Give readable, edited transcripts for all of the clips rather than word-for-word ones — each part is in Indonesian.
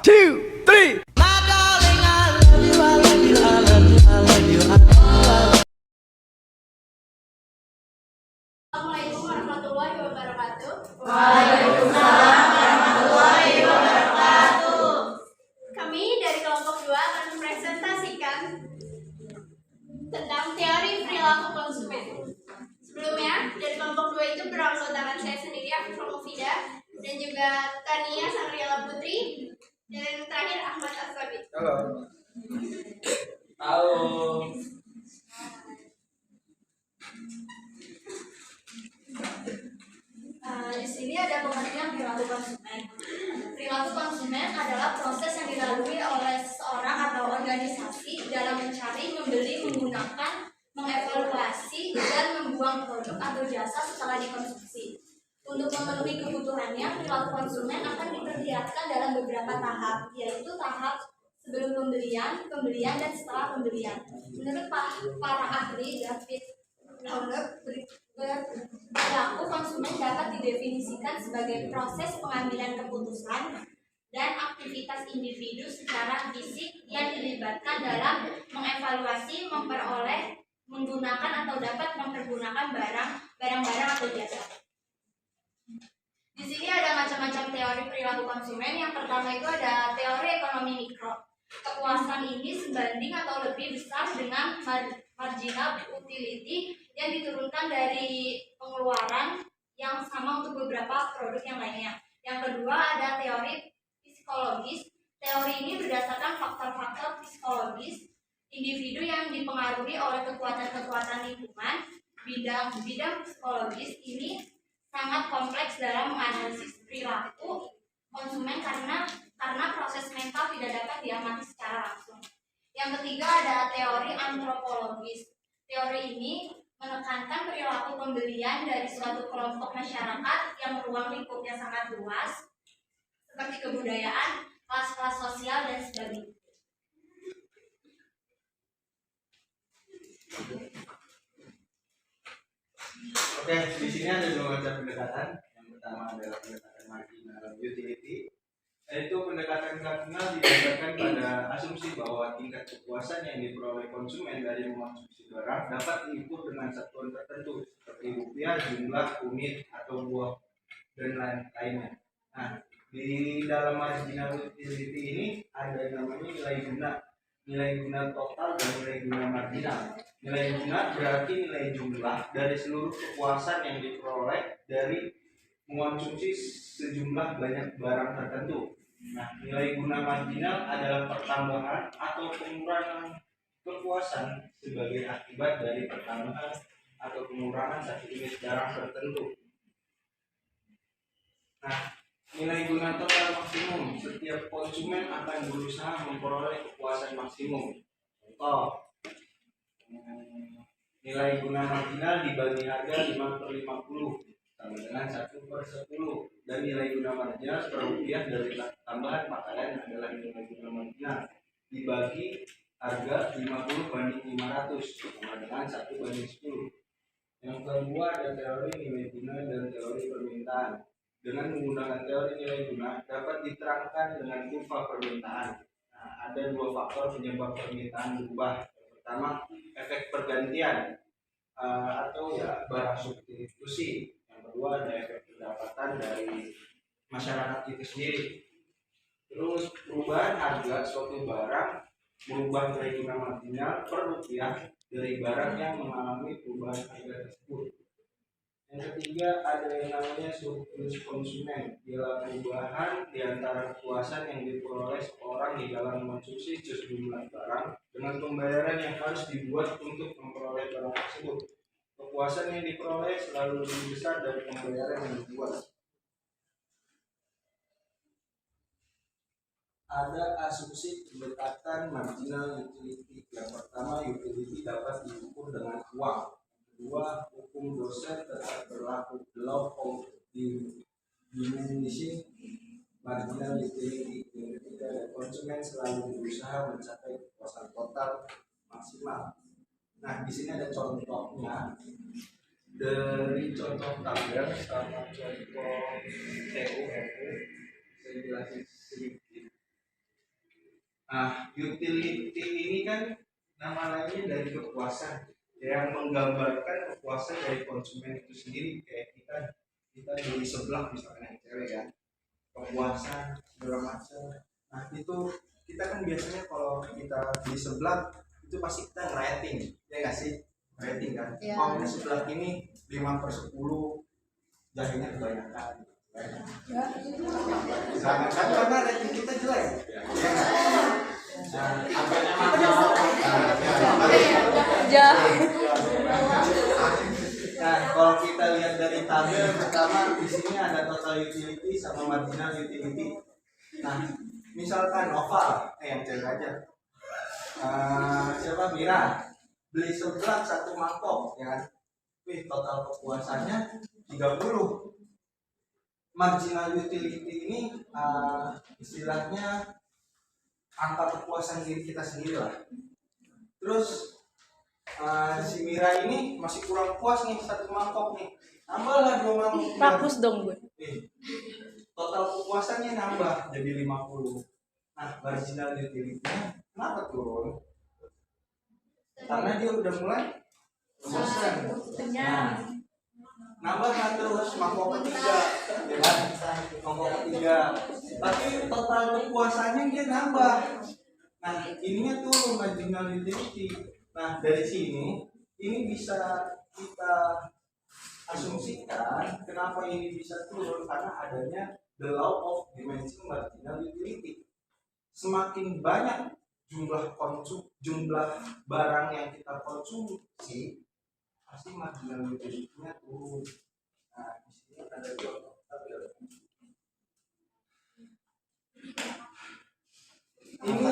two, three. Assalamualaikum warahmatullahi wabarakatuh. Waalaikumsalam warahmatullahi wabarakatuh. Kami dari kelompok 2 akan mempresentasikan tentang teori perilaku konsumen. Sebelumnya, dari kelompok 2 itu beranggotakan saya sendiri, Afifah Mufida, dan juga Tania Sangriala Putri, dan terakhir Ahmad Asabi. Halo. Halo. Di sini ada pengertian perilaku konsumen. Perilaku konsumen adalah proses yang dilalui oleh seseorang atau organisasi dalam mencari, membeli, menggunakan, mengevaluasi, dan membuang produk atau jasa setelah dikonsumsi. Untuk memenuhi kebutuhannya, perilaku konsumen akan diperlihatkan dalam beberapa tahap, yaitu tahap sebelum pembelian, pembelian, dan setelah pembelian. Menurut para ahli, David Lawler, perilaku konsumen dapat didefinisikan sebagai proses pengambilan keputusan dan aktivitas individu secara fisik yang dilibatkan dalam mengevaluasi, memperoleh, menggunakan atau dapat mempergunakan barang-barang atau jasa. Di sini ada macam-macam teori perilaku konsumen. Yang pertama itu ada teori ekonomi mikro. Kepuasan ini sebanding atau lebih besar dengan marginal utility yang diturunkan dari pengeluaran yang sama untuk beberapa produk yang lainnya. Yang kedua ada teori psikologis. Teori ini berdasarkan faktor-faktor psikologis individu yang dipengaruhi oleh kekuatan-kekuatan lingkungan. Bidang psikologis ini sangat kompleks dalam menganalisis perilaku konsumen karena proses mental tidak dapat diamati secara langsung. Yang ketiga ada teori antropologis. Teori ini menekankan perilaku pembelian dari suatu kelompok masyarakat yang ruang lingkupnya sangat luas, seperti kebudayaan, kelas-kelas sosial, dan sebagainya. Oke, di sini ada dua macam pendekatan. Yang pertama adalah pendekatan marginal utility. Yaitu pendekatan marginal didasarkan pada asumsi bahwa tingkat kepuasan yang diperoleh konsumen dari mengonsumsi barang dapat diukur dengan satuan tertentu seperti rupiah, jumlah unit atau buah dan lain-lainnya. Nah, di dalam marginal utility ini ada yang namanya nilai guna total dan nilai guna marginal. Nilai guna berarti nilai jumlah dari seluruh kepuasan yang diperoleh dari mengonsumsi sejumlah banyak barang tertentu. Nah, nilai guna marginal adalah pertambahan atau pengurangan kepuasan sebagai akibat dari pertambahan atau pengurangan satu unit barang tertentu. Nah, nilai guna total maksimum, setiap konsumen akan berusaha memperoleh kepuasan maksimum. Contoh, nilai guna marginal dibagi harga 5/50 sama dengan 1/10, dan nilai guna marginal per rupiah dari tambahan pakaian adalah nilai guna marginal dibagi harga 50/500 sama dengan 1/10. Yang kedua ada teori nilai guna dan teori permintaan. Dengan menggunakan teori nilai guna dapat diterangkan dengan kurva permintaan. Nah, ada dua faktor penyebab permintaan berubah. Yang pertama, efek pergantian atau barang substitusi. Yang kedua ada efek pendapatan dari masyarakat itu sendiri. Terus perubahan harga suatu barang merubah nilai guna marginal per rupiah dari barang yang mengalami perubahan harga tersebut. Yang ketiga ada yang namanya surplus konsumen, ialah perubahan di antara kepuasan yang diperoleh seorang di dalam mengonsumsi sejumlah barang dengan pembayaran yang harus dibuat untuk memperoleh barang tersebut. Kepuasan yang diperoleh selalu lebih besar dari pembayaran yang dibuat. Ada asumsi pendekatan marginal utility. Yang pertama, utility dapat diukur dengan uang. Kedua, hukum dosen tetap berlaku. Law of diminishing marginal utility. Yang ketiga, konsumen selalu berusaha mencapai kepuasan total maksimal. Nah, di sini ada contohnya dari contoh tabel sama contoh TUFU. Saya jelasin sedikit. Nah, utility ini kan nama lainnya dari kepuasan yang menggambarkan kepuasan dari konsumen itu sendiri. Kayak kita beli seblak misalnya yang cewek ya, kepuasan segala macam. Nah itu kita kan biasanya kalau kita beli seblak itu pasti kita rating, ya nggak sih? Rating kan. Ya. Oh ini seblak ini 5/10, jahenya kebanyakan. Jangan kan karena rating kita jelek. Ya nggak? Nah, apanya Nah, kalau kita lihat dari tabel pertama di sini ada total utility sama marginal utility. Nah, misalkan Nova, yang cek aja. Siapa Mira beli seblak 1 mangkok, ya kan? Wih, total kepuasannya 30. Marginal utility ini istilahnya angka kepuasan diri kita sendiri lah. Terus si Mira ini masih kurang puas nih 1 mangkok nih, nambahlah 2 mangkok. Rakus dong gue. Total kepuasannya nambah jadi 50. Nah, marginal utility-nya kenapa turun? Karena dia udah mulai bosan. Nah, nambah terus mangkok ketiga, ya kan? Mangkok ketiga. Tapi total kepuasannya dia nambah. Nah, ininya turun marginal utility. Nah, dari sini ini bisa kita asumsikan kenapa ini bisa turun karena adanya the law of dimension marginal utility. Semakin banyak jumlah barang yang kita konsumsi, pasti marginal utility-nya turun. Nah, di sini ada dua tabel. Ini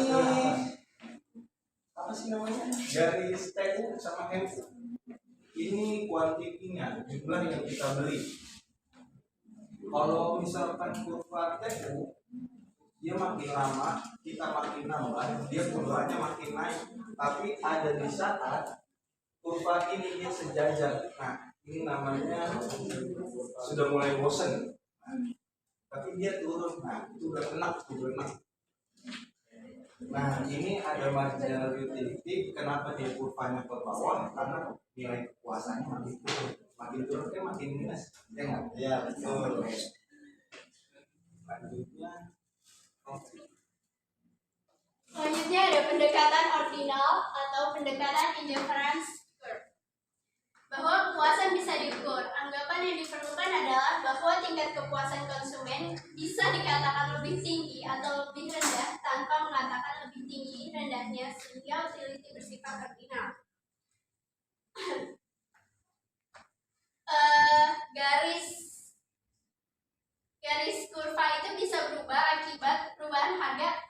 apa sih namanya? Garis TU sama MU. Ini kuantitinya, jumlah yang kita beli. Kalau misalkan kurva TU, dia makin lama kita makin nambah, dia jumlahnya makin naik. Tapi ada di saat kurva ini dia sejajar. Nah, ini namanya sudah mulai bosan. Tapi dia turun. Nah, itu udah enak, Nah, ini ada marginal utility. Kenapa dia kurvanya ke bawah? Karena nilai kepuasannya makin turun. Makin turun kan makin minus. Ya nggak? Ya, betul. Selanjutnya ada pendekatan ordinal atau pendekatan indifference curve. Bahwa kepuasan bisa diukur. Anggapan yang diperlukan adalah bahwa tingkat kepuasan konsumen bisa dikatakan lebih tinggi atau lebih rendah tanpa mengatakan lebih tinggi rendahnya sehingga utility bersifat ordinal. Garis kurva itu bisa berubah akibat perubahan harga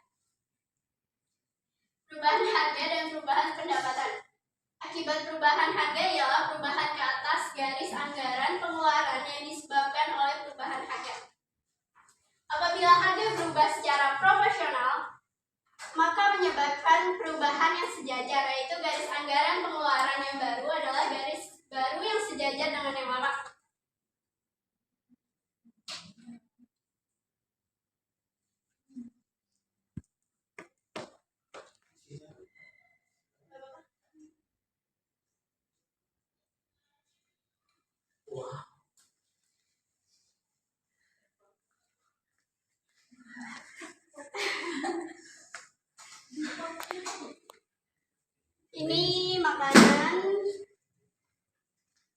dan perubahan pendapatan. Akibat perubahan harga ialah perubahan ke atas garis anggaran pengeluaran yang disebabkan oleh perubahan harga. Apabila harga berubah secara proporsional, maka menyebabkan perubahan yang sejajar, yaitu garis anggaran pengeluaran yang baru adalah garis baru yang sejajar dengan yang lama. Ini makanan.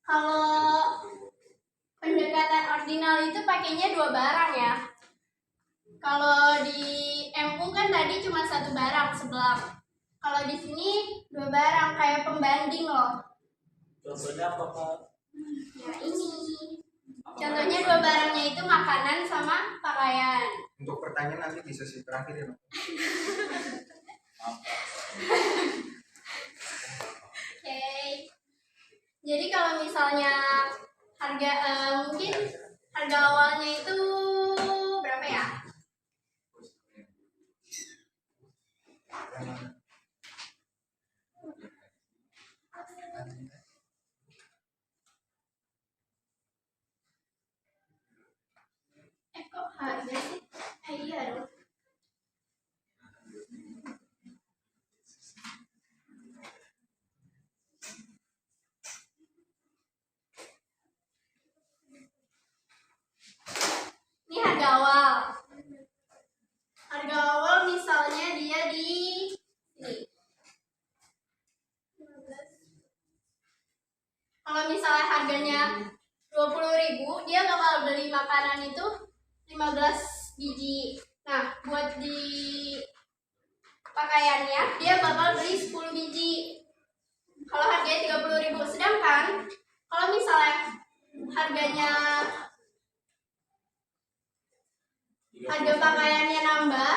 Kalau pendekatan ordinal itu pakainya 2 barang ya. Kalau di MU kan tadi cuma 1 barang sebelah. Kalau di sini 2 barang kayak pembanding loh. Contohnya apa, Pak? Ya ini. Contohnya 2 barangnya itu makanan sama pakaian. Untuk pertanyaan nanti di sesi terakhir ya, Pak. Oke. Jadi kalau misalnya harga mungkin harga awalnya itu berapa ya? Kok harga sih? Iya dong. buat di pakaiannya, dia bakal beli 10 biji. Kalau harganya 30.000, sedangkan kalau misalnya harga pakaiannya nambah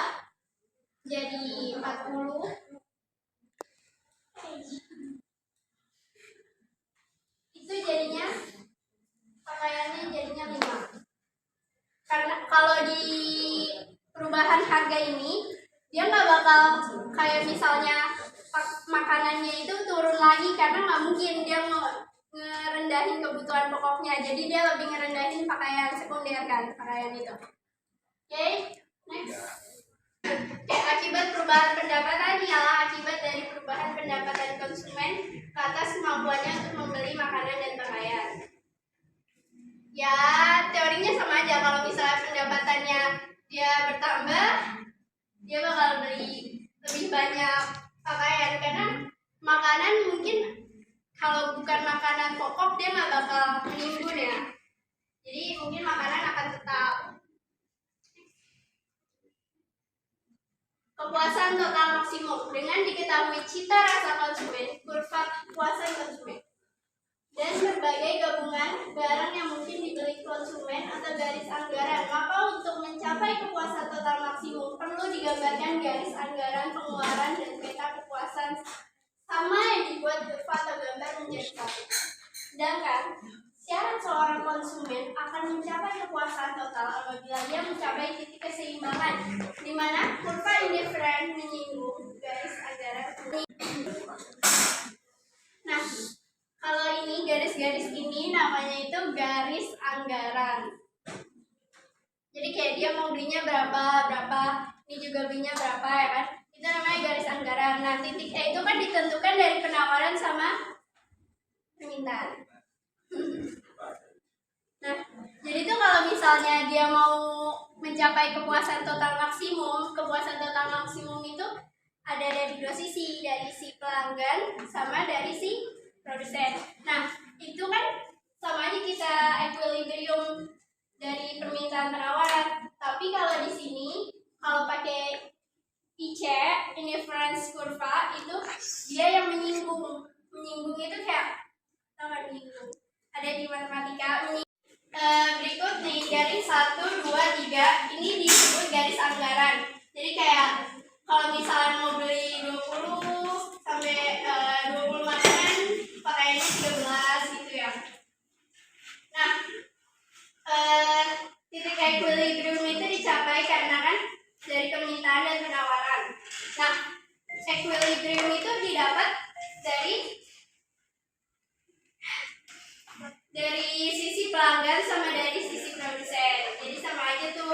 jadi 40, itu jadinya pakaiannya jadinya 5. Karena kalau di perubahan harga ini dia nggak bakal kayak misalnya makanannya itu turun lagi, karena nggak mungkin dia ngerendahin kebutuhan pokoknya, jadi dia lebih ngerendahin pakaian sekunder kan, pakaian itu. Oke, next. Akibat perubahan pendapatan ialah akibat dari perubahan pendapatan konsumen ke atas kemampuannya untuk membeli makanan dan pakaian. Ya, teorinya sama aja. Kalau misalnya pendapatannya dia bertambah, dia bakal beli lebih banyak pakaian, karena makanan mungkin kalau bukan makanan pokok dia nggak bakal menimbun ya. Jadi mungkin makanan akan tetap. Kepuasan total maksimum dengan diketahui cita rasa konsumen, kurva kepuasan konsumen, dan berbagai gabungan barang yang mungkin dibeli konsumen atau garis anggaran. Maka untuk mencapai kepuasan total maksimum perlu digambarkan garis anggaran pengeluaran dan peta kepuasan sama yang dibuat kurva atau gambar menjadi satu. Sedangkan syarat seorang konsumen akan mencapai kepuasan total apabila dia mencapai titik keseimbangan, di mana kurva indifferent menyinggung garis anggaran. Nah, kalau ini garis-garis ini namanya itu garis anggaran. Jadi kayak dia mau belinya berapa, ini juga belinya berapa ya kan? Itu namanya garis anggaran. Nah, titik E itu kan ditentukan dari penawaran sama permintaan. Nah, jadi tuh kalau misalnya dia mau mencapai kepuasan total maksimum itu ada dari dua sisi, dari si pelanggan sama dari si produsen. Nah, itu kan sama aja kita equilibrium dari permintaan penawaran. Tapi kalau di sini kalau pakai IC, indifference kurva, itu dia yang menyinggung. Menyinggung itu kayak apa menyinggung? Ada di matematika. Berikut nih garis 1, 2, 3 ini disebut garis anggaran. Jadi kayak kalau misalnya mau beli 20 sampai 20 makanan, pakaiannya 13 gitu ya. Nah, titik equilibrium itu dicapai karena kan dari permintaan dan penawaran. Nah, equilibrium itu didapat dari sisi pelanggan sama dari sisi produsen. Jadi sama aja tuh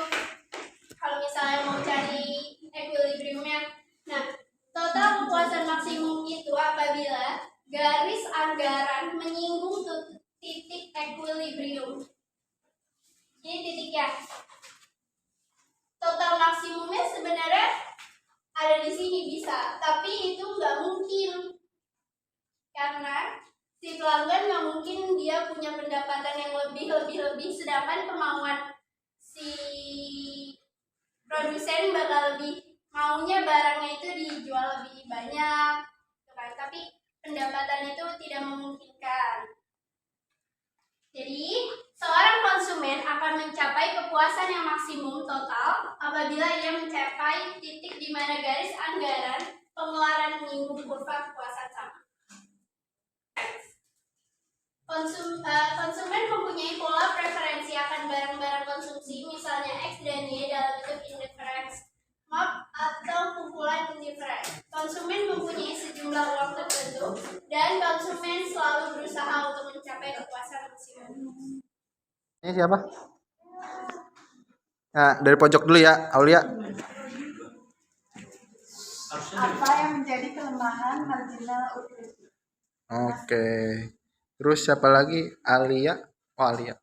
kalau misalnya mau cari equilibriumnya. Nah, total kepuasan maksimum itu apabila garis anggaran menyinggung titik equilibrium. Ini titiknya. Total maksimumnya sebenarnya ada di sini bisa, tapi itu nggak mungkin karena si pelanggan nggak mungkin dia punya pendapatan yang lebih, sedangkan kemauan si produsen bakal lebih maunya barangnya itu dijual lebih banyak, kan? Tapi pendapatan itu tidak memungkinkan. Jadi seorang konsumen akan mencapai kepuasan yang maksimum total apabila ia mencapai titik di mana garis anggaran pengeluaran menyinggung kurva kepuasan sama. Konsumen mempunyai pola preferensi akan barang-barang konsumsi, misalnya X dan Y dalam bentuk indifference map atau kumpulan indifference. Konsumen mempunyai sejumlah uang tertentu dan konsumen selalu berusaha untuk mencapai kepuasan maksimum. Ini siapa? Nah, dari pojok dulu ya, Aulia. Apa yang menjadi kelemahan marginal utility? Oke. Terus siapa lagi? Alia. Oh, Alia.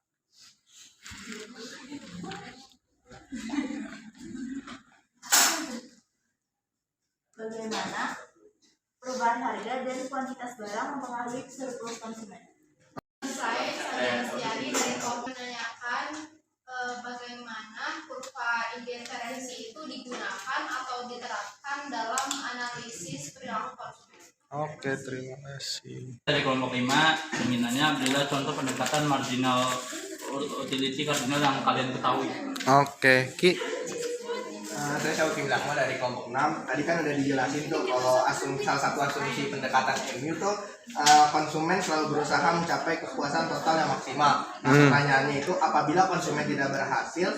Bagaimana perubahan harga dan kuantitas barang mempengaruhi surplus konsumen? Saya Sadiani dari Kom menanyakan bagaimana kurva apakah interferensi itu digunakan atau diterapkan dalam analisis perilaku konsumen. Oke, terima kasih. Dari kelompok 5, permintaannya adalah contoh pendekatan marginal utility kardinal yang kalian ketahui. Oke, Ki. Saya Syauki Lakma dari kelompok 6. Tadi kan udah dijelasin tuh kalau salah satu asumsi pendekatan MU tuh konsumen selalu berusaha mencapai kepuasan total yang maksimal. Nah, pertanyaannya itu apabila konsumen tidak berhasil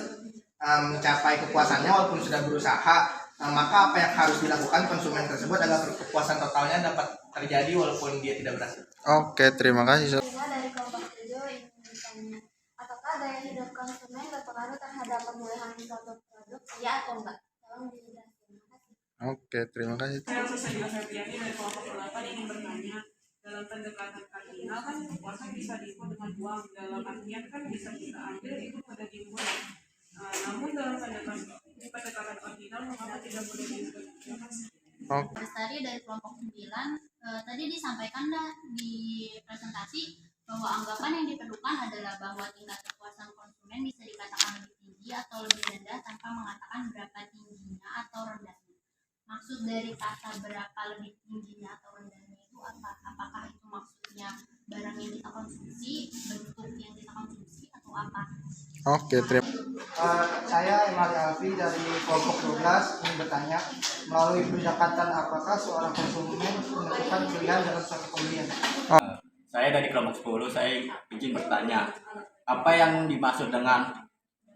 mencapai kepuasannya walaupun sudah berusaha, maka apa yang harus dilakukan konsumen tersebut agar kepuasan totalnya dapat terjadi walaupun dia tidak berhasil? Oke, terima kasih. Saya dari kelompok 7 ingin bertanya, apakah gaya hidup konsumen berpengaruh terhadap pemilihan suatu produk, ya atau enggak? Tolong dijelaskan. Terima kasih. Oke, terima kasih. Saya Susanila Febriani dari kelompok 8 ingin bertanya, dalam pendekatan kardinal kan kepuasan bisa diukur dengan uang, dalam artian kan bisa kita ambil itu pada dimulai. Namun dalam pendekatan kardinal mengapa tidak boleh diukur? Oke. Lestari dari kelompok 9, tadi disampaikan di presentasi bahwa anggapan yang diperlukan adalah bahwa tingkat kepuasan konsumen bisa dikatakan lebih tinggi atau lebih rendah tanpa mengatakan berapa tingginya atau rendahnya. Maksud dari kata berapa lebih tingginya atau rendahnya itu apa? Apakah itu maksudnya barang yang kita konsumsi, bentuk yang kita konsumsi, atau apa? Oke, terima Saya Emali Alfi dari kelompok 12 ingin bertanya, melalui pendekatan apakah seorang konsumen menentukan pilihan dalam suatu pembelian? Saya dari kelompok 10, saya izin bertanya, apa yang dimaksud dengan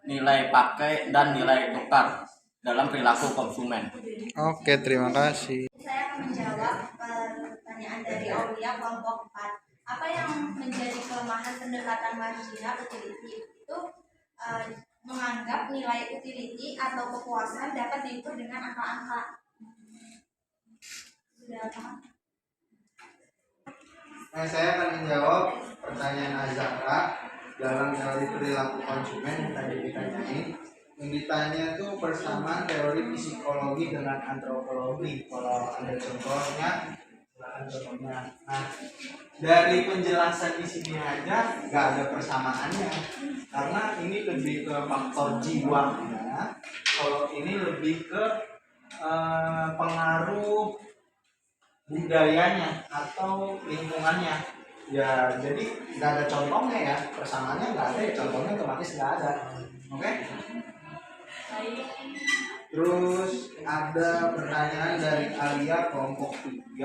nilai pakai dan nilai tukar dalam perilaku konsumen? Oke, terima kasih. Saya akan menjawab pertanyaan dari Aulia kelompok 4. Apa yang menjadi kelemahan pendekatan marginal utility itu menganggap nilai utility atau kepuasan dapat diukur dengan angka-angka. Sudah paham? Saya akan menjawab pertanyaan Azahra dalam teori perilaku konsumen yang tadi ditanyain. Yang ditanya itu persamaan teori psikologi dengan antropologi. Kalau ada contohnya, silakan contohnya. Nah, dari penjelasan di sini aja nggak ada persamaannya, karena ini lebih ke faktor jiwanya. Kalau ini lebih ke pengaruh budayanya atau lingkungannya. Ya, jadi nggak ada contohnya ya, persamaannya nggak ada, ya contohnya otomatis nggak ada. Oke? Terus ada pertanyaan dari Alia kelompok 3.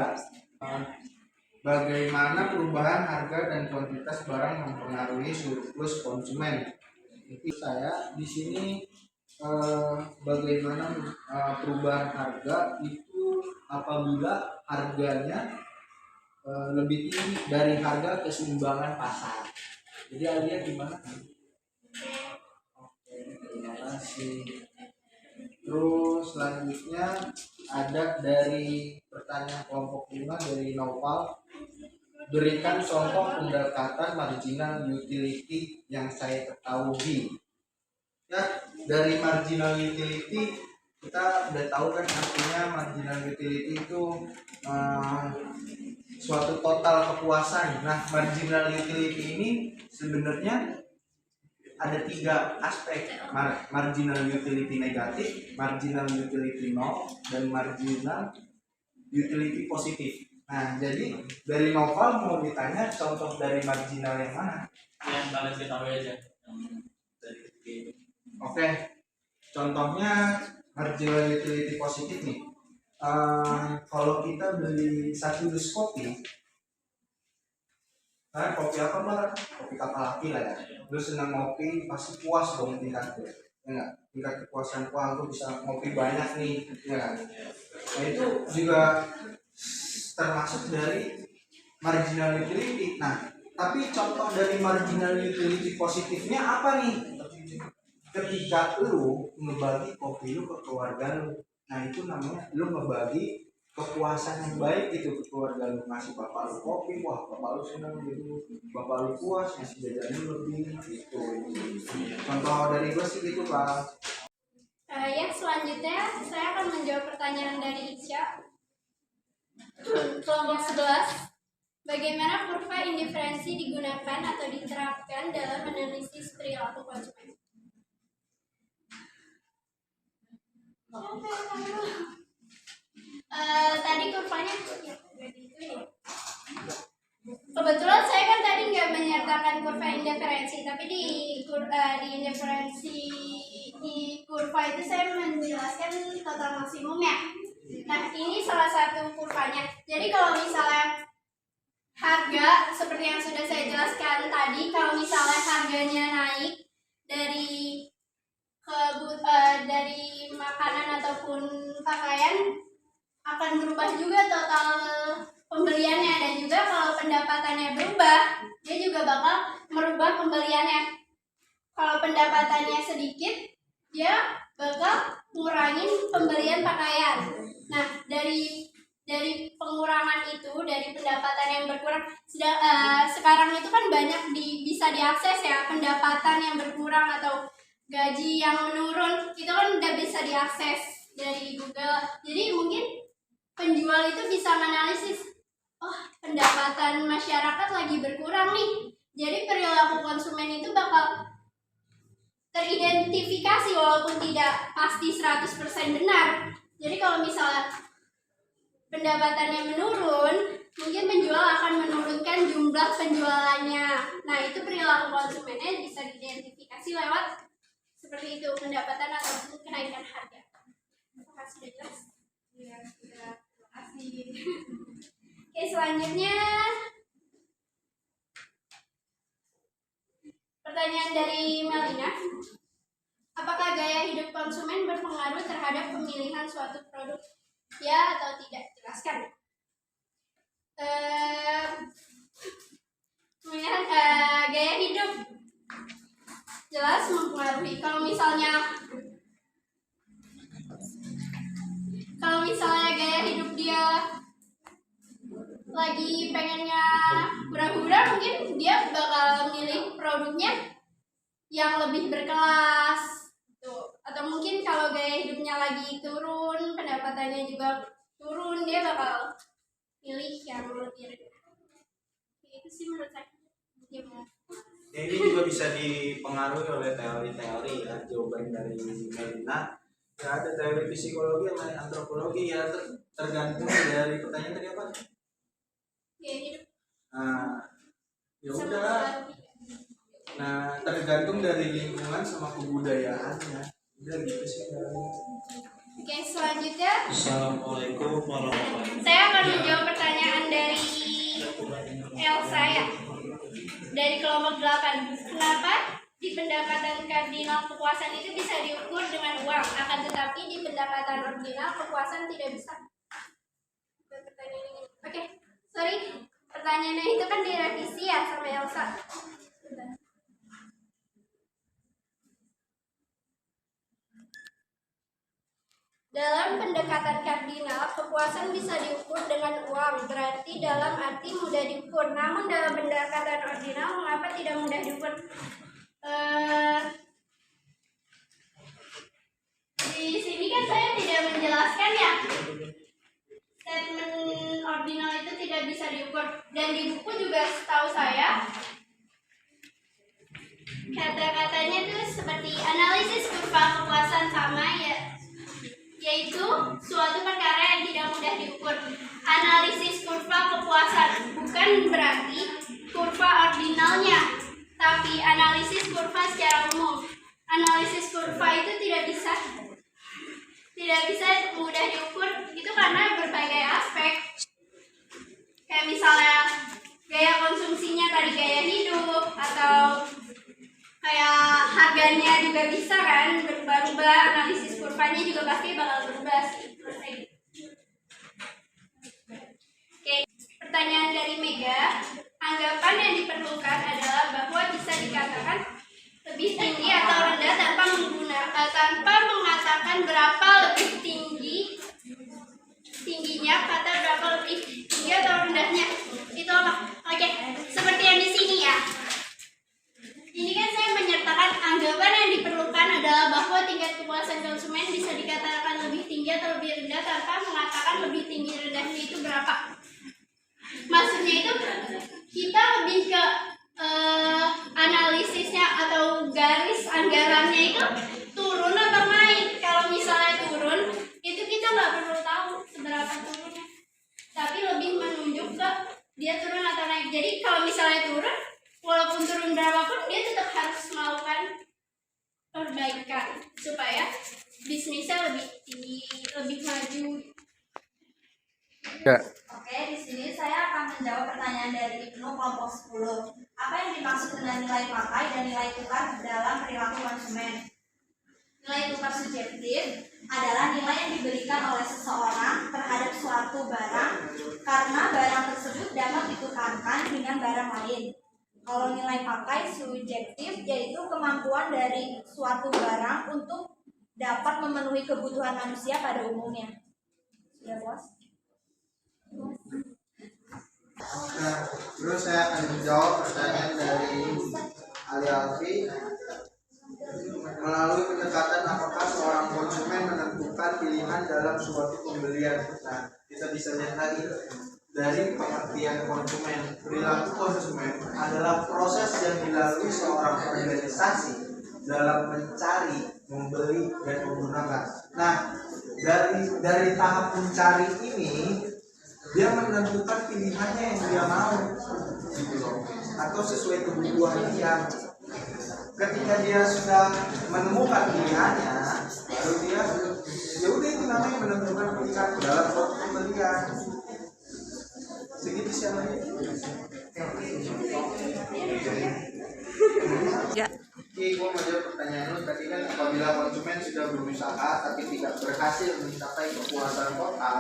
Bagaimana perubahan harga dan kuantitas barang mempengaruhi surplus konsumen? Itu saya di sini bagaimana perubahan harga itu apabila harganya lebih tinggi dari harga keseimbangan pasar. Jadi Alia gimana? Oke, terima kasih. Terus selanjutnya ada dari pertanyaan kelompok 5 dari Naufal. Berikan contoh pendekatan marginal utility yang saya ketahui. Ya, dari marginal utility kita udah tahu kan artinya marginal utility itu suatu total kepuasan. Nah, marginal utility ini sebenarnya ada 3 aspek: marginal utility negatif, marginal utility nol, dan marginal utility positif. Nah, jadi dari Novel mau ditanya contoh dari marginal yang mana? Yang kalian ketahui aja. Oke, contohnya marginal utility positif nih. Kalau kita beli 1 dus kopi, kopi apa mbak? Kopi kapal api lah ya. Lu senang ngopi, pasti puas dong tingkatnya. Ya nggak? Tingkat kepuasan, wah gue bisa ngopi banyak nih, ya kan? Nah itu juga termasuk dari marginal utility. Nah, tapi contoh dari marginal utility positifnya apa nih? Ketika lu ngebagi kopi lu ke keluarga lu, nah itu namanya lu ngebagi kepuasan yang baik gitu ke keluarga lu. Ngasih bapak lu kopi, wah bapak lu senang gitu, bapak lu puas, ngasih jajan lu lebih gitu. Contoh dari gue sih gitu Pak. Yang selanjutnya saya akan menjawab pertanyaan dari Isya kelompok 11. Bagaimana kurva indiferensi digunakan atau diterapkan dalam analisis perilaku konsumen? Tadi kurvanya kebetulan saya kan tadi nggak menyertakan kurva indiferensi, tapi di indiferensi di kurva itu saya menjelaskan total maksimumnya. Nah, ini salah satu kurvanya. Jadi kalau misalnya harga seperti yang sudah saya jelaskan tadi, kalau misalnya harganya naik dari dari makanan ataupun pakaian, akan berubah juga total pembeliannya. Dan juga kalau pendapatannya berubah, dia juga bakal merubah pembeliannya. Kalau pendapatannya sedikit, dia bakal ngurangin pembelian pakaian. Nah, dari pengurangan itu, dari pendapatan yang berkurang, sekarang itu kan banyak bisa diakses ya, pendapatan yang berkurang atau gaji yang menurun, itu kan udah bisa diakses dari Google. Jadi mungkin penjual itu bisa menganalisis, oh pendapatan masyarakat lagi berkurang nih, jadi perilaku konsumen itu bakal teridentifikasi walaupun tidak pasti 100% benar. Jadi kalau misalnya pendapatannya menurun, mungkin penjual akan menurunkan jumlah penjualannya. Nah, itu perilaku konsumennya bisa diidentifikasi lewat seperti itu, pendapatan ataupun kenaikan harga. Apakah sudah jelas? Ya, sudah. Terima kasih. Oke, selanjutnya pertanyaan dari Melina. Apakah gaya hidup konsumen berpengaruh terhadap pemilihan suatu produk? Ya atau tidak? Jelaskan. Pemilihan gaya hidup jelas mempengaruhi. Kalau misalnya gaya hidup dia lagi pengennya hura-hura, mungkin dia bakal milih produknya yang lebih berkelas tuh. Atau mungkin kalau gaya hidupnya lagi turun, pendapatannya juga turun, dia bakal pilih yang lebih rendah. Itu sih menurut saya. Ya, ini juga bisa dipengaruhi oleh teori-teori ya, jawaban dari Melina. Ya, ada teori psikologi sama antropologi ya, tergantung dari pertanyaan tadi apa? Gaya hidup. Ya udah. Nah, tergantung dari lingkungan sama kebudayaannya. Udah gitu sih. Oke, selanjutnya Assalamualaikum warahmatullahi wabarakatuh. saya akan menjawab pertanyaan dari Elsa ya, dari kelompok 8. Kenapa di pendekatan kardinal kepuasan itu bisa diukur dengan uang, akan tetapi di pendekatan ordinal kepuasan tidak bisa? Pertanyaan ini. Oke, sorry, pertanyaannya itu kan direvisi ya sama Elsa. Dalam pendekatan kardinal, kepuasan bisa diukur dengan uang, berarti dalam arti mudah diukur. Namun dalam pendekatan ordinal, mengapa tidak mudah diukur? Di sini kan saya tidak menjelaskan ya, statement ordinal itu tidak bisa diukur. Dan di buku juga setahu saya, kata-katanya itu seperti analisis kurva kepuasan sama ya, yaitu suatu perkara yang tidak mudah diukur. Analisis kurva kepuasan bukan berarti kurva ordinalnya, tapi analisis kurva secara umum. Analisis kurva itu tidak bisa mudah diukur, itu karena berbagai aspek. Kayak misalnya gaya konsumsinya tadi, gaya hidup, atau kayak harganya juga bisa kan berubah-ubah, analisis kurvanya juga pasti bakal berubah sih. Oke, pertanyaan dari Mega. Anggapan yang diperlukan adalah bahwa bisa dikatakan lebih tinggi atau rendah tanpa mengatakan berapa lebih tingginya kata berapa lebih tinggi atau rendahnya. Itu apa? Oke, seperti yang di sini ya. Ini kan saya menyertakan anggapan yang diperlukan adalah bahwa tingkat kepuasan konsumen bisa dikatakan lebih tinggi atau lebih rendah tanpa mengatakan lebih tinggi rendahnya itu berapa. Maksudnya itu kita lebih ke analisisnya atau garis anggarannya itu turun atau naik. Kalau misalnya turun, lebih maju. Ya. Oke, di sini saya akan menjawab pertanyaan dari Ibnu kelompok 10. Apa yang dimaksud dengan nilai pakai dan nilai tukar dalam perilaku konsumen? Nilai tukar subjektif adalah nilai yang diberikan oleh seseorang terhadap suatu barang karena barang tersebut dapat ditukarkan dengan barang lain. Kalau nilai pakai subjektif yaitu kemampuan dari suatu barang untuk dapat memenuhi kebutuhan manusia pada umumnya. Sudah puas? Nah, terus saya akan menjawab pertanyaan dari Ali Alfi. Melalui pendekatan apakah seorang konsumen menentukan pilihan dalam suatu pembelian. Nah, kita bisa lihat lagi dari pengertian konsumen. Perilaku konsumen adalah proses yang dilalui seorang organisasi dalam mencari, membeli, dan menggunakan. Nah, dari tahap mencari ini dia menentukan pilihannya yang dia mau, gitu loh, atau sesuai kebutuhan dia. Ketika dia sudah menemukan pilihannya, baru dia ya udah, itu namanya menentukan pilihan dalam suatu pembelian. Segitu sih Ya. Oke, gue mau jawab pertanyaan lu tadi kan, apabila konsumen sudah berusaha tapi tidak berhasil mencapai kepuasan total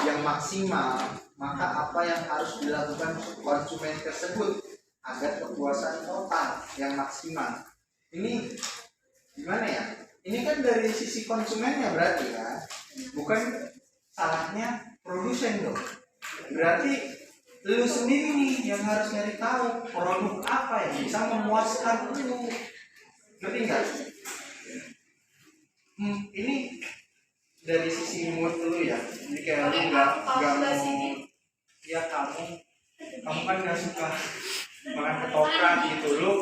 yang maksimal, maka apa yang harus dilakukan konsumen tersebut agar kepuasan total yang maksimal? Ini gimana ya? Ini kan dari sisi konsumennya berarti kan, bukan salahnya produsen dong. Berarti lu sendiri nih yang harus nyari tahu produk apa yang bisa memuaskan lu. Ngerti nggak? Ini dari sisi mood lu ya. Jadi kayak lu nggak mau, ya kamu kan nggak suka makan ketoprak gitu, lu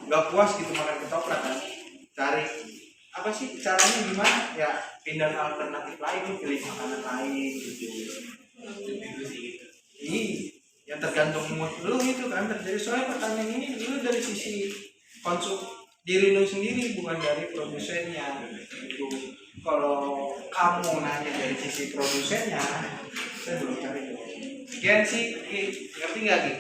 nggak puas gitu makan ketoprak kan? Cari apa sih caranya gimana? Ya pindah ke alternatif lain, lu pilih makanan lain gitu. Yang tergantung mood lu itu kan terjadi. Soalnya pertanyaan ini lu dari sisi diri lu sendiri, bukan dari produsennya gitu. Kalau kamu nanya dari sisi produsennya, saya belum cari. Sekian sih, ngerti nggak Ki?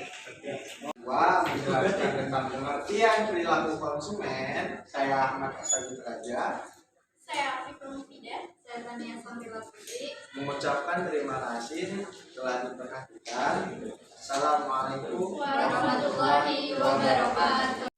Wah, menjelaskan tentang pengertian perilaku konsumen. Saya Ahmad Asagit Raja. Saya Afi Pramufida. Saya Tania Samrila Putri. Mengucapkan terima kasih telah diperhatikan. Assalamualaikum warahmatullahi wabarakatuh.